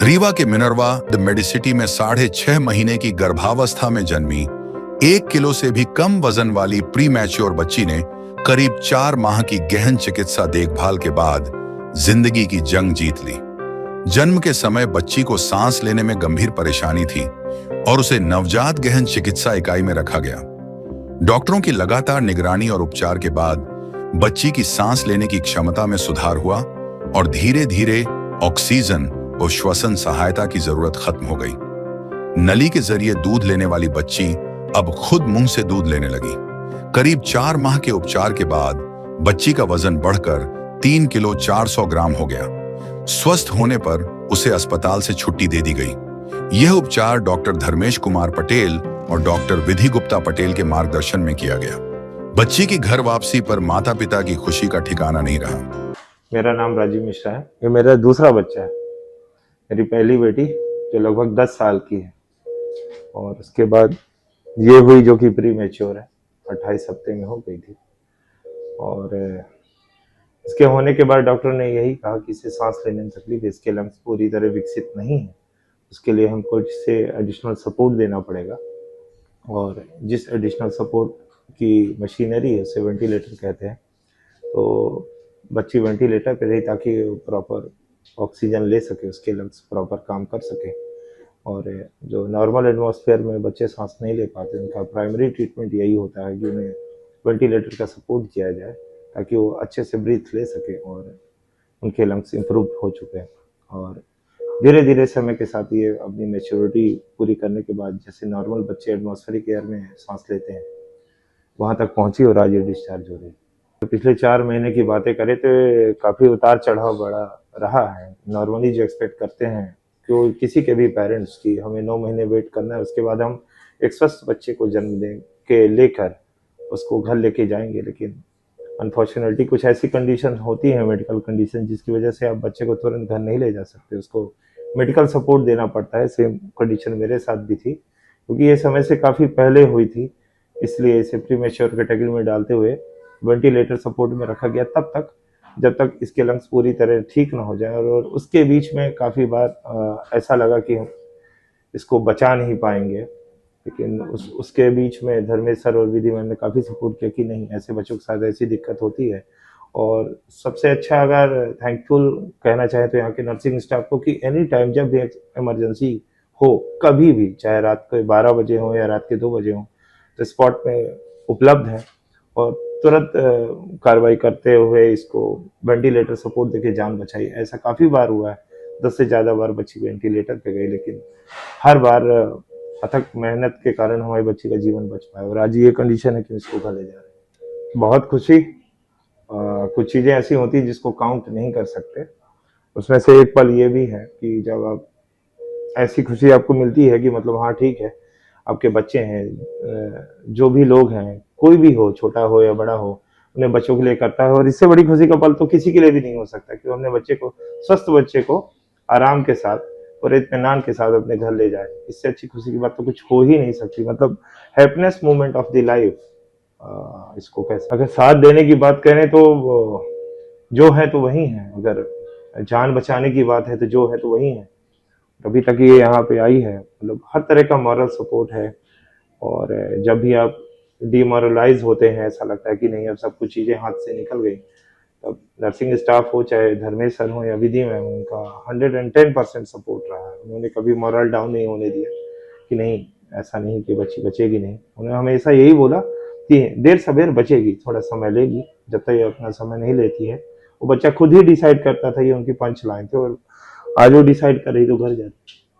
रीवा के Minerva the Medicity में 6.5 महीने की गर्भावस्था में जन्मी 1 किलो से भी कम वजन वाली प्री मैच्योर बच्ची ने करीब 4 माह की गहन चिकित्सा देखभाल के बाद जिंदगी की जंग जीत ली। जन्म के समय बच्ची को सांस लेने में गंभीर परेशानी थी और उसे नवजात गहन चिकित्सा इकाई में रखा गया। डॉक्टरों की लगातार निगरानी और उपचार के बाद बच्ची की सांस लेने की क्षमता में सुधार हुआ और धीरे धीरे ऑक्सीजन और श्वसन सहायता की जरूरत खत्म हो गई। नली के जरिए दूध लेने वाली बच्ची अब खुद मुंह से दूध लेने लगी। करीब 4 माह के उपचार के बाद बच्ची का वजन बढ़कर 3 किलो 400 ग्राम हो गया। स्वस्थ होने पर उसे अस्पताल से छुट्टी दे दी गई। यह उपचार डॉक्टर धर्मेश कुमार पटेल और डॉक्टर विधि गुप्ता पटेल के मार्गदर्शन में किया गया। बच्ची की घर वापसी पर माता पिता की खुशी का ठिकाना नहीं रहा। मेरा नाम राजीव मिश्रा है। ये मेरा दूसरा बच्चा है। मेरी पहली बेटी जो लगभग 10 साल की है और उसके बाद ये हुई जो कि प्री मैच्योर है, 28 हफ्ते में हो गई थी। और इसके होने के बाद डॉक्टर ने यही कहा कि इसे सांस लेने में तकलीफ है, इसके लंग्स पूरी तरह विकसित नहीं है, उसके लिए हमको इसे एडिशनल सपोर्ट देना पड़ेगा। और जिस एडिशनल सपोर्ट की मशीनरी है उसे वेंटिलेटर कहते हैं। तो बच्ची वेंटिलेटर पे रही ताकि प्रॉपर ऑक्सीजन ले सके, उसके लंग्स प्रॉपर काम कर सके। और जो नॉर्मल एटमॉस्फेयर में बच्चे सांस नहीं ले पाते, उनका प्राइमरी ट्रीटमेंट यही होता है कि उन्हें वेंटिलेटर का सपोर्ट किया जाए ताकि वो अच्छे से ब्रीथ ले सके और उनके लंग्स इम्प्रूव हो चुके हैं। और धीरे धीरे समय के साथ ये अपनी मैच्योरिटी पूरी करने के बाद जैसे नॉर्मल बच्चे एटमॉस्फेरिक एयर में सांस लेते हैं वहाँ तक पहुँची और आज ये डिस्चार्ज हो रही है। तो पिछले 4 महीने की बातें करें तो काफ़ी उतार चढ़ाव बड़ा रहा है। नॉर्मली जो एक्सपेक्ट करते हैं कि किसी के भी पेरेंट्स की हमें 9 महीने वेट करना है, उसके बाद हम एक स्वस्थ बच्चे को जन्म दें के लेकर उसको घर लेके जाएंगे। लेकिन अनफॉर्चुनेटली कुछ ऐसी कंडीशन होती है, मेडिकल कंडीशन, जिसकी वजह से आप बच्चे को तुरंत घर नहीं ले जा सकते, उसको मेडिकल सपोर्ट देना पड़ता है। सेम कंडीशन मेरे साथ भी थी क्योंकि ये समय से काफ़ी पहले हुई थी, इसलिए इसे प्री मैच्योर कैटेगरी में डालते हुए वेंटिलेटर सपोर्ट में रखा गया तब तक जब तक इसके लंग्स पूरी तरह ठीक ना हो जाए। और उसके बीच में काफ़ी बार ऐसा लगा कि हम इसको बचा नहीं पाएंगे, लेकिन उसके बीच में धर्मेश सर और विधि मैम ने काफ़ी सपोर्ट किया कि नहीं, ऐसे बच्चों के साथ ऐसी दिक्कत होती है। और सबसे अच्छा अगर थैंकफुल कहना चाहे तो यहाँ के नर्सिंग स्टाफ को कि एनी टाइम जब भी इमरजेंसी हो, कभी भी, चाहे रात के 12 बजे हो या रात के 2 बजे हो, तो स्पॉट में उपलब्ध है और तुरंत कार्रवाई करते हुए इसको वेंटिलेटर सपोर्ट देके जान बचाई। ऐसा काफ़ी बार हुआ है, 10 से ज़्यादा बार बच्ची वेंटिलेटर पे गई, लेकिन हर बार अथक मेहनत के कारण हमारी बच्ची का जीवन बच पाया और आज ये कंडीशन है कि इसको घर ले जा रहे हैं। बहुत खुशी। कुछ चीज़ें ऐसी होती हैं जिसको काउंट नहीं कर सकते, उसमें से एक पल ये भी है कि जब आप ऐसी खुशी आपको मिलती है कि मतलब हाँ ठीक है, आपके बच्चे हैं, जो भी लोग हैं, कोई भी हो, छोटा हो या बड़ा हो, उन्हें बच्चों के लिए करता है। और इससे बड़ी खुशी का पल तो किसी के लिए भी नहीं हो सकता कि वो अपने बच्चे को, स्वस्थ बच्चे को आराम के साथ और इत्मीनान के साथ अपने घर ले जाए। इससे अच्छी खुशी की बात तो कुछ हो ही नहीं सकती। मतलब happiness moment of the life इसको कैसे। अगर साथ देने की बात करें तो जो है तो वही है, अगर जान बचाने की बात है तो जो है तो वही है। अभी तक ये यहाँ पे आई है, मतलब हर तरह का मॉरल सपोर्ट है। और जब भी आप डिमोरलाइज होते हैं, ऐसा लगता है कि नहीं अब सब कुछ चीज़ें हाथ से निकल गई, तब नर्सिंग स्टाफ हो, चाहे धर्मेश सर हो या विधि मैम, उनका 110% सपोर्ट रहा है। उन्होंने कभी मॉरल डाउन नहीं होने दिया कि नहीं, ऐसा नहीं कि बच्ची बचेगी नहीं। उन्होंने हमेशा यही बोला कि देर सवेर बचेगी, थोड़ा समय लेगी, जब तक ये अपना समय नहीं लेती है। वो बच्चा खुद ही डिसाइड करता था, ये उनकी पंच लाइन थे। और आज वो डिसाइड कर रही तो घर जाती।